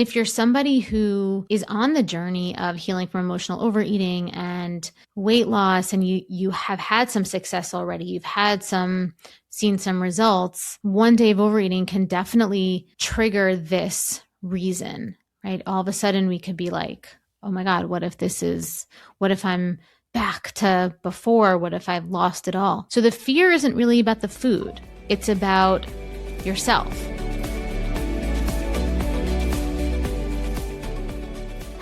If you're somebody who is on the journey of healing from emotional overeating and weight loss, and you have had some success already, you've had seen some results, one day of overeating can definitely trigger this reason, right? All of a sudden we could be like, oh my God, what if I'm back to before? What if I've lost it all? So the fear isn't really about the food. It's about yourself.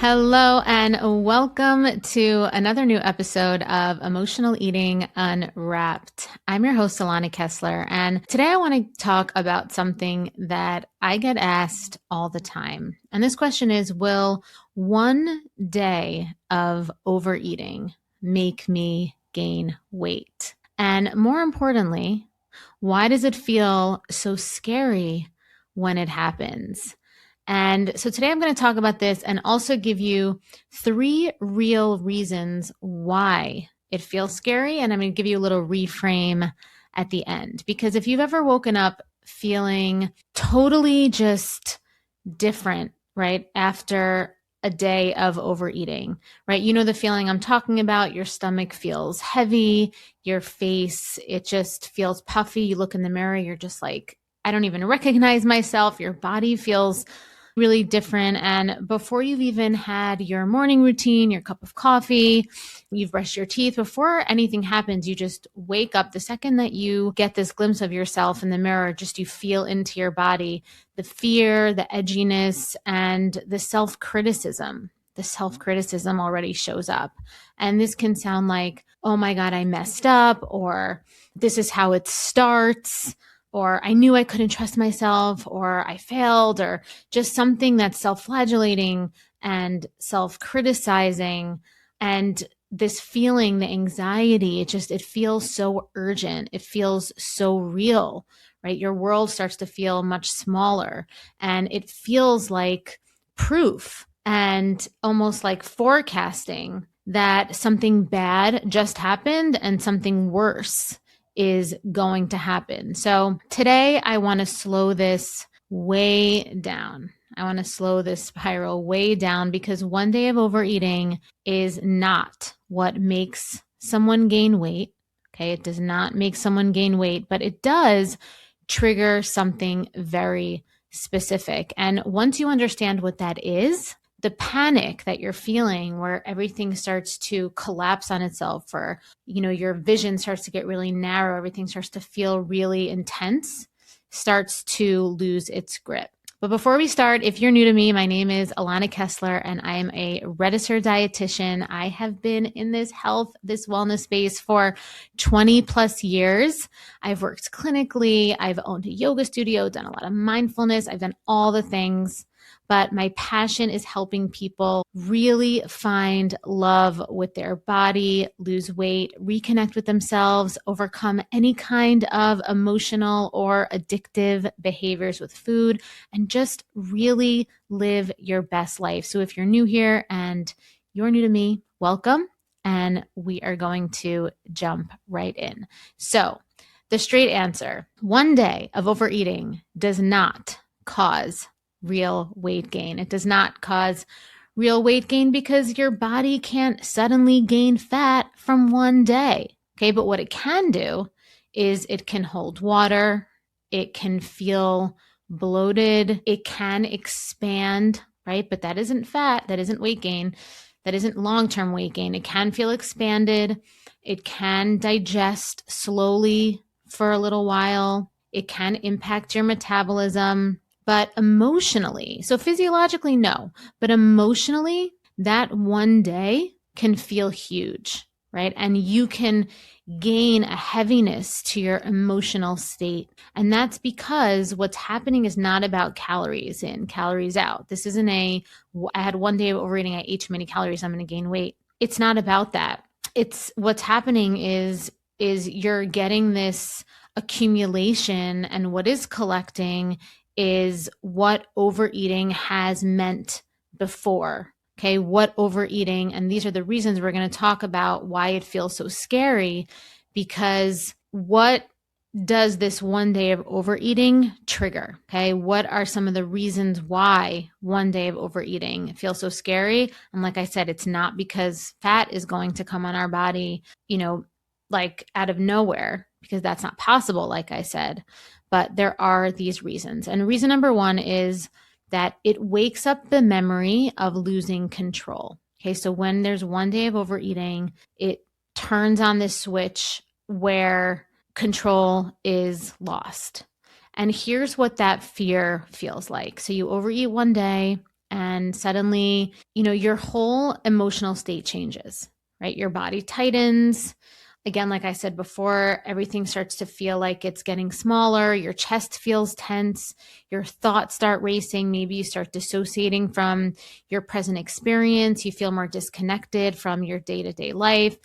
Hello and welcome to another new episode of Emotional Eating Unwrapped. I'm your host, Alana Kessler, and today I want to talk about something that I get asked all the time. And this question is, will one day of overeating make me gain weight? And more importantly, why does it feel so scary when it happens? And so today I'm going to talk about this and also give you 3 real reasons why it feels scary. And I'm going to give you a little reframe at the end. Because if you've ever woken up feeling totally just different, right, after a day of overeating, right? You know the feeling I'm talking about. Your stomach feels heavy, your face, it just feels puffy. You look in the mirror, you're just like, I don't even recognize myself. Your body feels really different. And before you've even had your morning routine, your cup of coffee, you've brushed your teeth, before anything happens, you just wake up. The second that you get this glimpse of yourself in the mirror, just you feel into your body the fear, the edginess, and the self-criticism. The self-criticism already shows up. And this can sound like, oh my God, I messed up, or this is how it starts, or I knew I couldn't trust myself, or I failed, or just something that's self-flagellating and self-criticizing. And this feeling, the anxiety, it feels so urgent. It feels so real, right? Your world starts to feel much smaller, and it feels like proof and almost like forecasting that something bad just happened and something worse is going to happen. So today I want to slow this way down. I want to slow this spiral way down, because one day of overeating is not what makes someone gain weight. Okay. It does not make someone gain weight, but it does trigger something very specific. And once you understand what that is, the panic that you're feeling, where everything starts to collapse on itself, or, your vision starts to get really narrow, everything starts to feel really intense, starts to lose its grip. But before we start, if you're new to me, my name is Alana Kessler, and I am a registered dietitian. I have been in this health, this wellness space for 20 plus years. I've worked clinically. I've owned a yoga studio, done a lot of mindfulness. I've done all the things. But my passion is helping people really find love with their body, lose weight, reconnect with themselves, overcome any kind of emotional or addictive behaviors with food, and just really live your best life. So if you're new here and you're new to me, welcome. And we are going to jump right in. So the straight answer, one day of overeating does not cause real weight gain. It does not cause real weight gain, because your body can't suddenly gain fat from one day. Okay. But what it can do is it can hold water. It can feel bloated. It can expand, right? But that isn't fat. That isn't weight gain. That isn't long-term weight gain. It can feel expanded. It can digest slowly for a little while. It can impact your metabolism. But emotionally, so physiologically, no, but emotionally, that one day can feel huge, right? And you can gain a heaviness to your emotional state. And that's because what's happening is not about calories in, calories out. This isn't I had one day of overeating, I ate too many calories, I'm going to gain weight. It's not about that. It's what's happening is you're getting this accumulation, and what is collecting is what overeating has meant before. Okay, what overeating, and these are the reasons we're going to talk about why it feels so scary, because what does this one day of overeating trigger? Okay. What are some of the reasons why one day of overeating feels so scary? And like I said, it's not because fat is going to come on our body, like out of nowhere, because that's not possible, like I said. But there are these reasons. And reason number one is that it wakes up the memory of losing control. Okay. So when there's one day of overeating, it turns on this switch where control is lost. And here's what that fear feels like. So you overeat one day and suddenly, your whole emotional state changes, right? Your body tightens. Again, like I said before, everything starts to feel like it's getting smaller. Your chest feels tense. Your thoughts start racing. Maybe you start dissociating from your present experience. You feel more disconnected from your day-to-day life.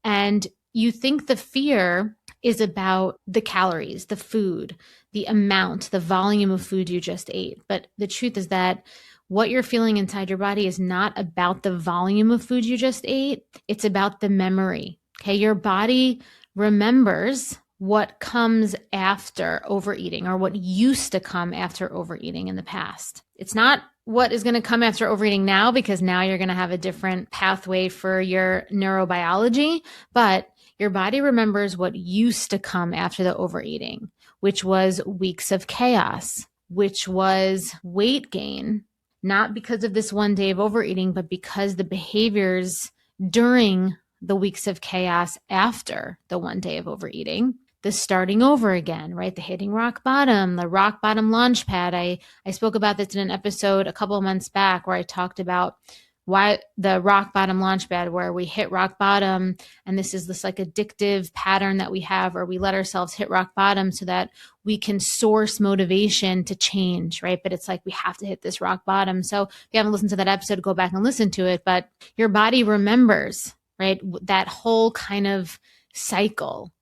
And you think the fear is about the calories, the food, the amount, the volume of food you just ate. But the truth is that what you're feeling inside your body is not about the volume of food you just ate. It's about the memory. Okay. Your body remembers what comes after overeating, or what used to come after overeating in the past. It's not what is going to come after overeating now, because now you're going to have a different pathway for your neurobiology, but your body remembers what used to come after the overeating, which was weeks of chaos, which was weight gain, not because of this one day of overeating, but because the behaviors during the weeks of chaos after the one day of overeating, the starting over again, right? The hitting rock bottom, the rock bottom launch pad. I spoke about this in an episode a couple of months back where I talked about why the rock bottom launch pad, where we hit rock bottom. And this is this like addictive pattern that we have where we let ourselves hit rock bottom so that we can source motivation to change, right? But it's like we have to hit this rock bottom. So if you haven't listened to that episode, go back and listen to it. But your body remembers, right? That whole kind of cycle.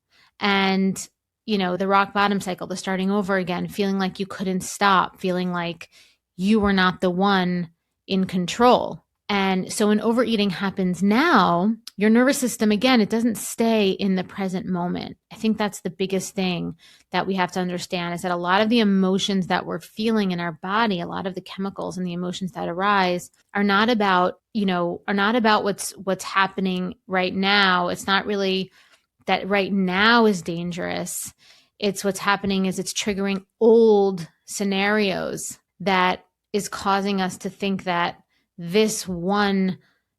And, the rock bottom cycle, the starting over again, feeling like you couldn't stop, feeling like you were not the one in control. And so when overeating happens now, your nervous system, again, it doesn't stay in the present moment. I think that's the biggest thing that we have to understand, is that a lot of the emotions that we're feeling in our body, a lot of the chemicals and the emotions that arise are not about, what's happening right now. It's not really that right now is dangerous. It's what's happening is it's triggering old scenarios that is causing us to think that this one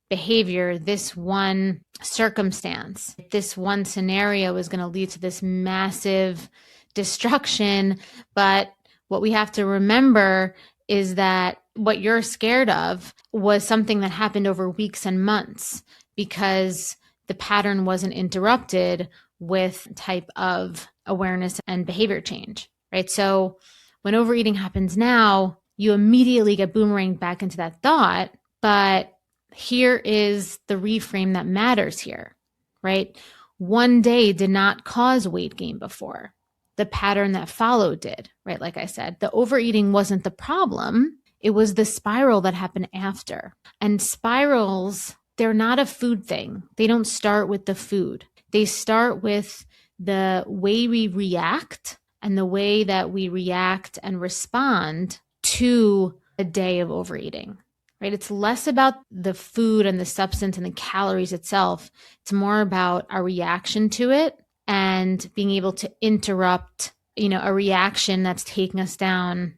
behavior, this one circumstance, this one scenario is going to lead to this massive destruction. But what we have to remember is that what you're scared of was something that happened over weeks and months, because the pattern wasn't interrupted with type of awareness and behavior change, right? So when overeating happens now, you immediately get boomeranged back into that thought. But here is the reframe that matters here, right? One day did not cause weight gain before. The pattern that followed did, right? Like I said, the overeating wasn't the problem. It was the spiral that happened after. And spirals, they're not a food thing. They don't start with the food. They start with the way we react and the way that we react and respond to a day of overeating, right? It's less about the food and the substance and the calories itself. It's more about our reaction to it and being able to interrupt, a reaction that's taking us down,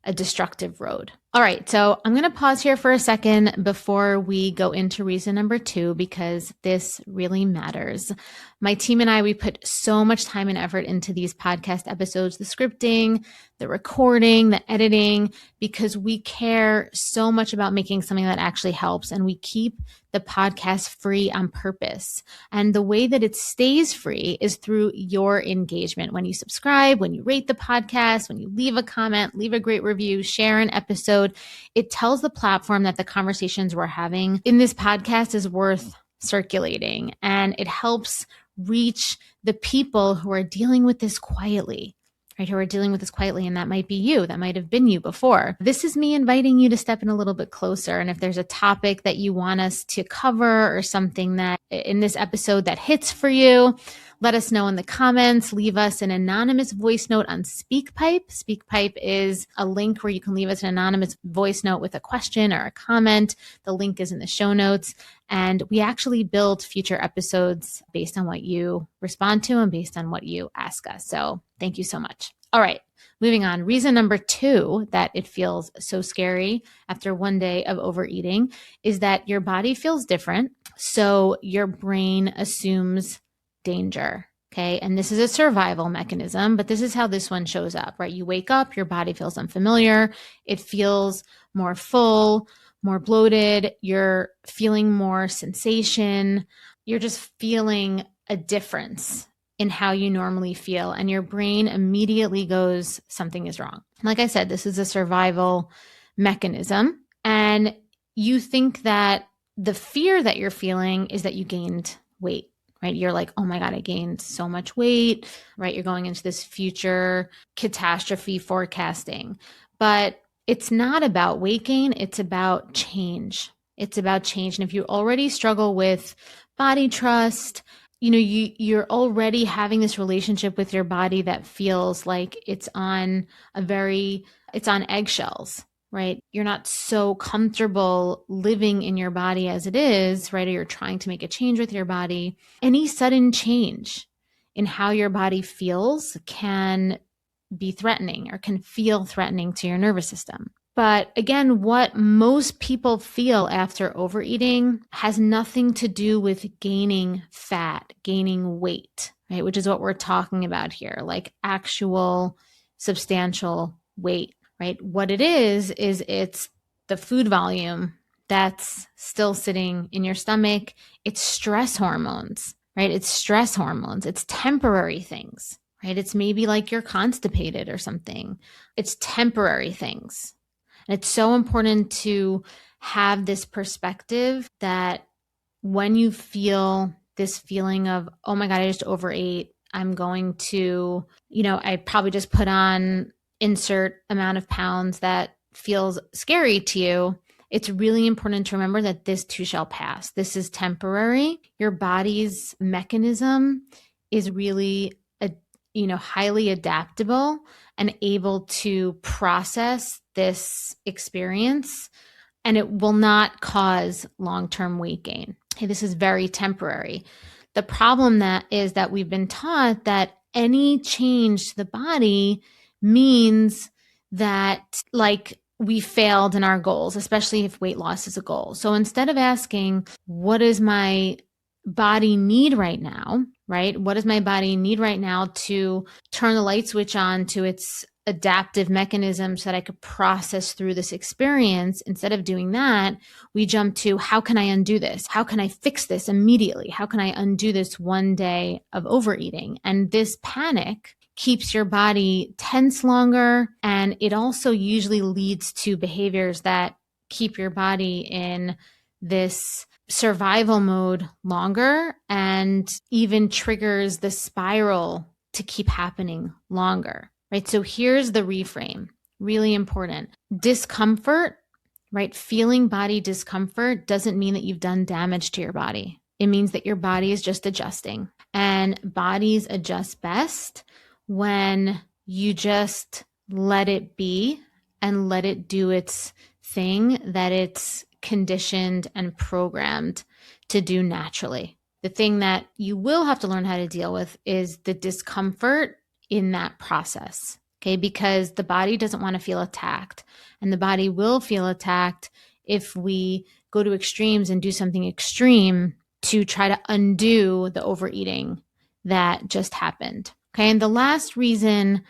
a destructive road. All right. So I'm going to pause here for a second before we go into reason number 2, because this really matters. My team and I, we put so much time and effort into these podcast episodes, the scripting, the recording, the editing, because we care so much about making something that actually helps. And we keep the podcast free on purpose. And the way that it stays free is through your engagement. When you subscribe, when you rate the podcast, when you leave a comment, leave a great review, share an episode, it tells the platform that the conversations we're having in this podcast is worth circulating. And it helps reach the people who are dealing with this quietly, right, who are dealing with this quietly, and that might be you. That might have been you before. This is me inviting you to step in a little bit closer. And if there's a topic that you want us to cover or something that in this episode that hits for you, let us know in the comments. Leave us an anonymous voice note on SpeakPipe. SpeakPipe is a link where you can leave us an anonymous voice note with a question or a comment. The link is in the show notes. And we actually build future episodes based on what you respond to and based on what you ask us. So thank you so much. All right, moving on. Reason number 2 that it feels so scary after one day of overeating is that your body feels different. So your brain assumes danger. Okay. And this is a survival mechanism, but this is how this one shows up, right? You wake up, your body feels unfamiliar. It feels more full, more bloated. You're feeling more sensation. You're just feeling a difference in how you normally feel. And your brain immediately goes, something is wrong. Like I said, this is a survival mechanism. And you think that the fear that you're feeling is that you gained weight. Right? You're like, oh my God, I gained so much weight, right? You're going into this future catastrophe forecasting, but it's not about weight gain. It's about change. It's about change. And if you already struggle with body trust, you're already having this relationship with your body that feels like it's on eggshells. Right? You're not so comfortable living in your body as it is, right? Or you're trying to make a change with your body. Any sudden change in how your body feels can be threatening or can feel threatening to your nervous system. But again, what most people feel after overeating has nothing to do with gaining fat, gaining weight, right? Which is what we're talking about here, like actual substantial weight. Right? What it is it's the food volume that's still sitting in your stomach. It's stress hormones, right? It's stress hormones. It's temporary things, right? It's maybe like you're constipated or something. It's temporary things. And it's so important to have this perspective that when you feel this feeling of, oh my God, I just overate, I'm going to, I probably just put on insert amount of pounds that feels scary to you, it's really important to remember that this too shall pass. This is temporary. Your body's mechanism is really, highly adaptable and able to process this experience, and it will not cause long-term weight gain. Okay, this is very temporary. The problem that is that we've been taught that any change to the body means that we failed in our goals, especially if weight loss is a goal. So instead of asking, what does my body need right now, right? What does my body need right now to turn the light switch on to its adaptive mechanism so that I could process through this experience? Instead of doing that, we jump to, how can I undo this? How can I fix this immediately? How can I undo this one day of overeating? And this panic keeps your body tense longer. And it also usually leads to behaviors that keep your body in this survival mode longer and even triggers the spiral to keep happening longer, right? So here's the reframe, really important. Discomfort, right? Feeling body discomfort doesn't mean that you've done damage to your body. It means that your body is just adjusting, and bodies adjust best when you just let it be and let it do its thing that it's conditioned and programmed to do naturally. The thing that you will have to learn how to deal with is the discomfort in that process, okay? Because the body doesn't want to feel attacked, and the body will feel attacked if we go to extremes and do something extreme to try to undo the overeating that just happened. Okay. And the last reason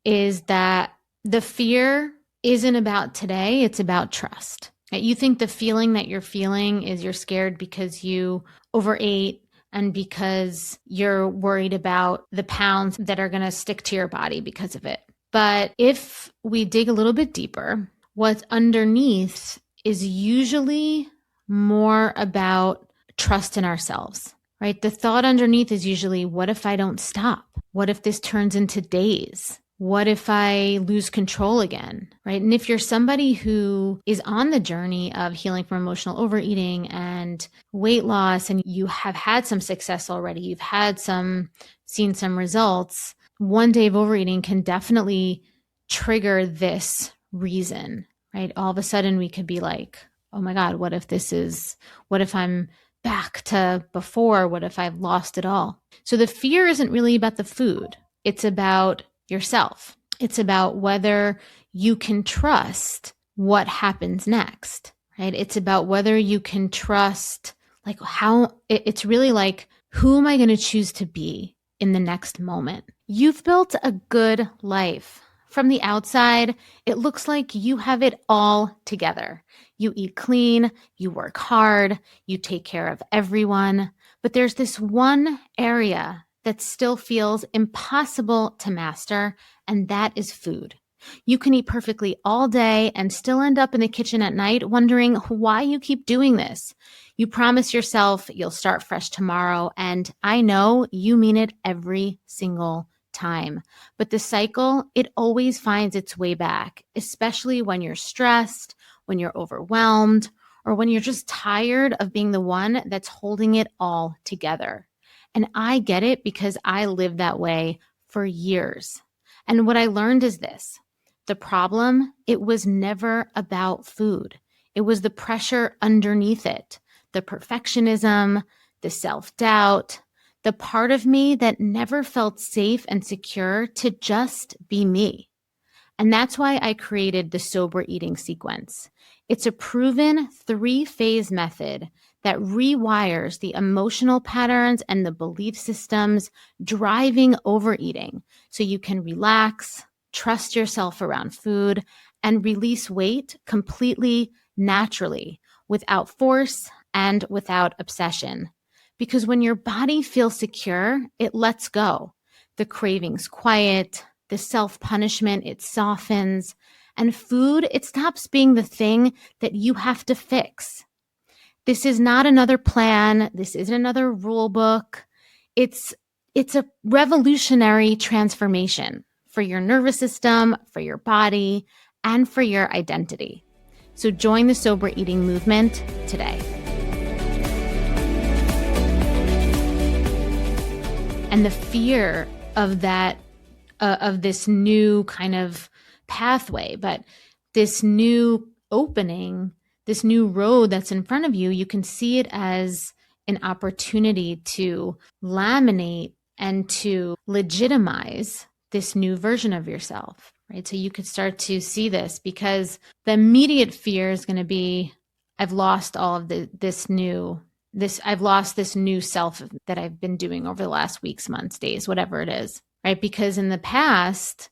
is that the fear isn't about today. It's about trust. You think the feeling that you're feeling is you're scared because you overate and because you're worried about the pounds that are going to stick to your body because of it. But if we dig a little bit deeper, what's underneath is usually more about trust in ourselves. Right? The thought underneath is usually, what if I don't stop? What if this turns into days? What if I lose control again, right? And if you're somebody who is on the journey of healing from emotional overeating and weight loss, and you have had some success already, you've had seen some results, one day of overeating can definitely trigger this reason, right? All of a sudden we could be like, oh my God, what if I'm back to before? What if I've lost it all? So the fear isn't really about the food. It's about yourself. It's about whether you can trust what happens next, right? It's about whether you can trust, like it's really like, who am I going to choose to be in the next moment? You've built a good life. From the outside, it looks like you have it all together. You eat clean, you work hard, you take care of everyone, but there's this one area that still feels impossible to master, and that is food. You can eat perfectly all day and still end up in the kitchen at night wondering why you keep doing this. You promise yourself you'll start fresh tomorrow, and I know you mean it every single time. But the cycle, it always finds its way back, especially when you're stressed, when you're overwhelmed, or when you're just tired of being the one that's holding it all together. And I get it because I lived that way for years. And what I learned is this: the problem, it was never about food. It was the pressure underneath it, the perfectionism, the self-doubt, the part of me that never felt safe and secure to just be me. And that's why I created the sober eating sequence. It's a proven 3-phase method that rewires the emotional patterns and the belief systems driving overeating so you can relax, trust yourself around food, and release weight completely naturally, without force and without obsession. Because when your body feels secure, it lets go. The cravings quiet, the self-punishment, it softens, and food, it stops being the thing that you have to fix. This is not another plan. This isn't another rule book. It's a revolutionary transformation for your nervous system, for your body, and for your identity. So join the sober eating movement today. And the fear of that, of this new kind of pathway, but this new opening, this new road that's in front of you, you can see it as an opportunity to laminate and to legitimize this new version of yourself, right? So you could start to see this, because the immediate fear is going to be, I've lost all of I've lost this new self that I've been doing over the last weeks, months, days, whatever it is, right? Because in the past,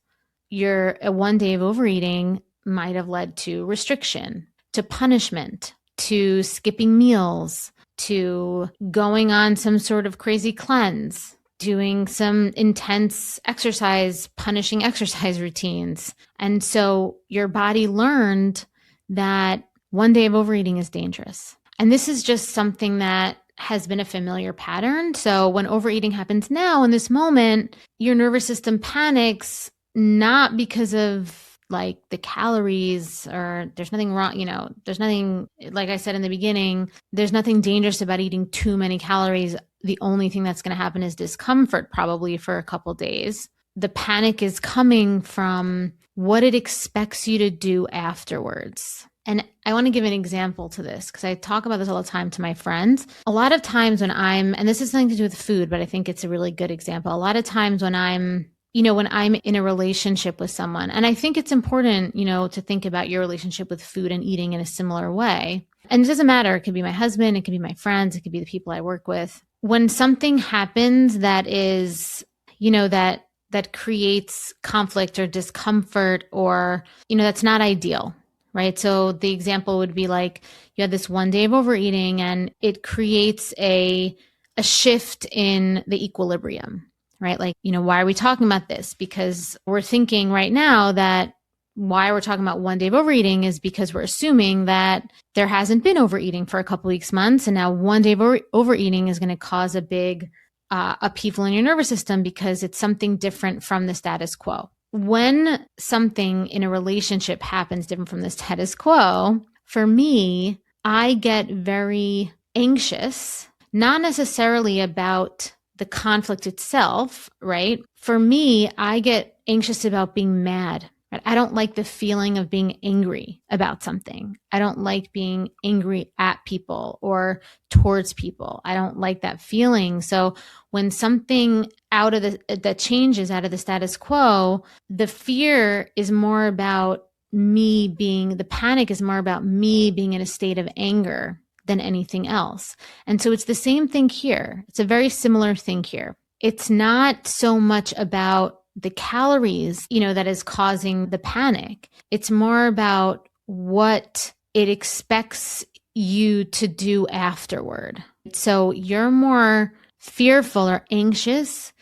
a one day of overeating might have led to restriction, to punishment, to skipping meals, to going on some sort of crazy cleanse, doing some intense exercise, punishing exercise routines. And so your body learned that one day of overeating is dangerous. And this is just something that has been a familiar pattern. So when overeating happens now in this moment, your nervous system panics, not because of like the calories, or there's nothing wrong, there's nothing, like I said in the beginning, there's nothing dangerous about eating too many calories. The only thing that's going to happen is discomfort, probably for a couple days. The panic is coming from what it expects you to do afterwards. And I want to give an example to this, because I talk about this all the time to my friends. A lot of times and this has nothing to do with food, but I think it's a really good example. A lot of times when I'm in a relationship with someone, and I think it's important, to think about your relationship with food and eating in a similar way. And it doesn't matter. It could be my husband, it could be my friends, it could be the people I work with. When something happens that is, that creates conflict or discomfort, or, that's not ideal, right? So the example would be like, you had this one day of overeating and it creates a shift in the equilibrium, right? Like, why are we talking about this? Because we're thinking right now that why we're talking about one day of overeating is because we're assuming that there hasn't been overeating for a couple weeks, months. And now one day of overeating is going to cause a big upheaval in your nervous system because it's something different from the status quo. when something in a relationship happens different from the status quo, for me, I get very anxious, not necessarily about the conflict itself, right? For me, I get anxious about being mad. Right? I don't like the feeling of being angry about something. I don't like being angry at people or towards people. I don't like that feeling. So when something that changes out of the status quo, the fear is more about the panic is more about me being in a state of anger than anything else. And so it's the same thing here. It's a very similar thing here. It's not so much about the calories, that is causing the panic. It's more about what it expects you to do afterward. So you're more fearful or anxious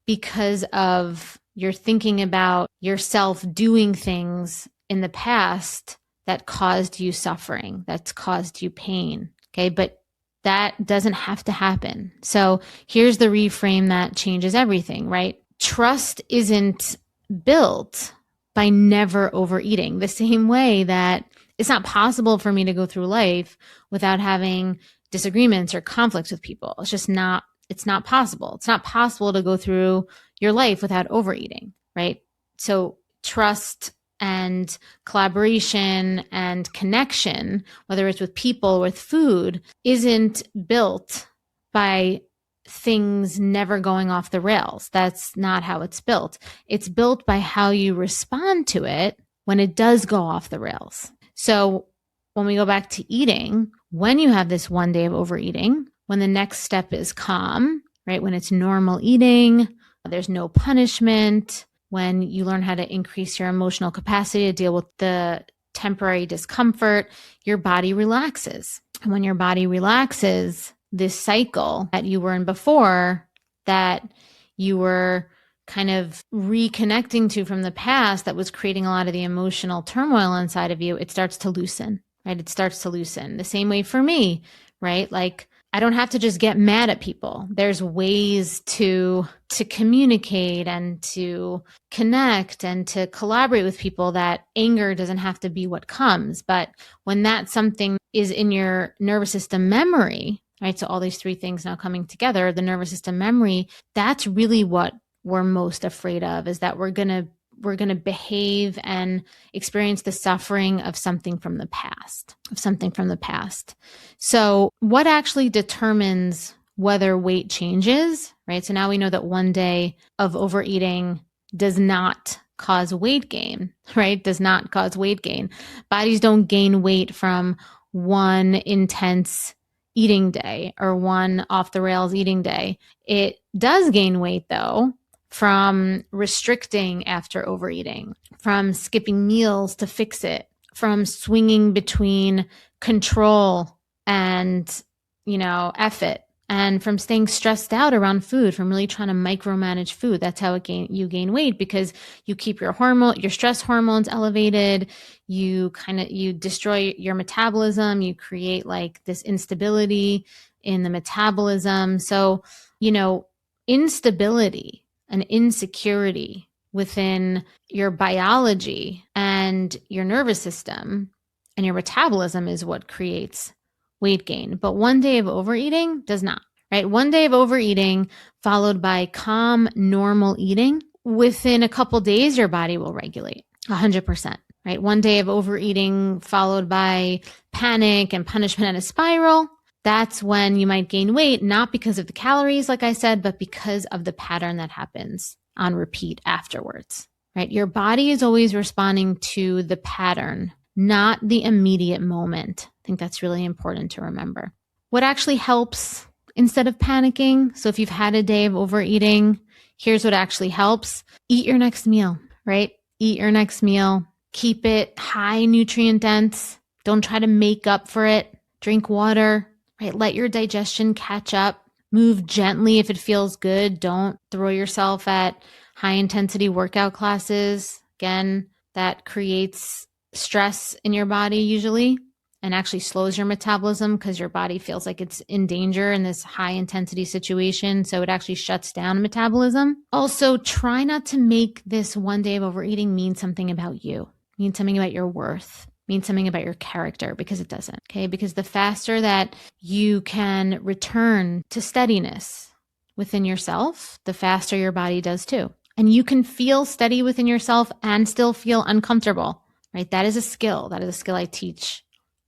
because of you're thinking about yourself doing things in the past that caused you suffering, that's caused you pain. Okay. But that doesn't have to happen. So here's the reframe that changes everything, right? Trust isn't built by never overeating, the same way that it's not possible for me to go through life without having disagreements or conflicts with people. It's not possible. It's not possible to go through your life without overeating, right? So trust and collaboration and connection, whether it's with people or with food, isn't built by things never going off the rails. That's not how it's built. It's built by how you respond to it when it does go off the rails. So when we go back to eating, when you have this one day of overeating, when the next step is calm, right? When it's normal eating, there's no punishment, when you learn how to increase your emotional capacity to deal with the temporary discomfort, your body relaxes. And when your body relaxes, this cycle that you were in before, that you were kind of reconnecting to from the past that was creating a lot of the emotional turmoil inside of you, it starts to loosen, right? It starts to loosen. The same way for me, right? Like, I don't have to just get mad at people. There's ways to communicate and to connect and to collaborate with people that anger doesn't have to be what comes. But when that something is in your nervous system memory, right? So all these three things now coming together, the nervous system memory, that's really what we're most afraid of, is that we're going to behave and experience the suffering of something from the past, So what actually determines whether weight changes, right? So now we know that one day of overeating does not cause weight gain, right? Does not cause weight gain. Bodies don't gain weight from one intense eating day or one off the rails eating day. It does gain weight though from restricting after overeating, from skipping meals to fix it, from swinging between control and, effort, and from staying stressed out around food, from really trying to micromanage food. That's how you gain weight, because you keep your stress hormones elevated. You destroy your metabolism. You create like this instability in the metabolism. So, instability and insecurity within your biology and your nervous system and your metabolism is what creates weight gain. But one day of overeating does not, right? One day of overeating followed by calm, normal eating, within a couple days, your body will regulate 100%, right? One day of overeating followed by panic and punishment and a spiral, that's when you might gain weight, not because of the calories, like I said, but because of the pattern that happens on repeat afterwards, right? Your body is always responding to the pattern, not the immediate moment. I think that's really important to remember. What actually helps instead of panicking? So if you've had a day of overeating, here's what actually helps. Eat your next meal, right? Eat your next meal. Keep it high nutrient dense. Don't try to make up for it. Drink water, right? Let your digestion catch up. Move gently if it feels good. Don't throw yourself at high intensity workout classes. Again, that creates stress in your body usually. and actually slows your metabolism because your body feels like it's in danger in this high intensity situation. So it actually shuts down metabolism. Also, try not to make this one day of overeating mean something about you, mean something about your worth, mean something about your character, because it doesn't. Okay. Because the faster that you can return to steadiness within yourself, the faster your body does too. And you can feel steady within yourself and still feel uncomfortable, right? That is a skill. That is a skill I teach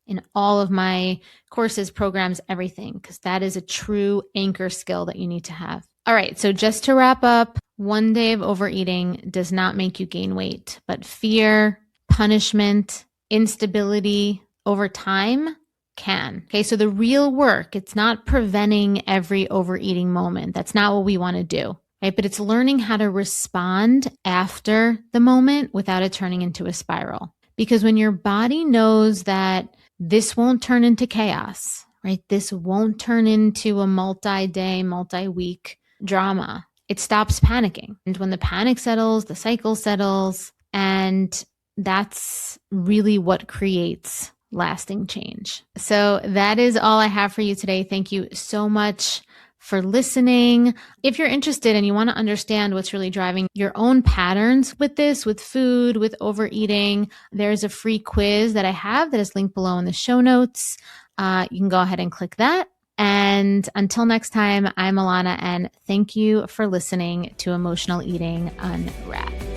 in all of my courses, programs, everything, because that is a true anchor skill that you need to have. All right. So just to wrap up, one day of overeating does not make you gain weight, but fear, punishment, instability over time can. Okay. So the real work, it's not preventing every overeating moment. That's not what we want to do. Right? But it's learning how to respond after the moment without it turning into a spiral. Because when your body knows that this won't turn into chaos, right? This won't turn into a multi-day, multi-week drama. It stops panicking. And when the panic settles, the cycle settles, and that's really what creates lasting change. So that is all I have for you today. Thank you so much for listening. If you're interested and you want to understand what's really driving your own patterns with this, with food, with overeating, there's a free quiz that I have that is linked below in the show notes. You can go ahead and click that. And until next time, I'm Alana, and thank you for listening to Emotional Eating Unwrapped.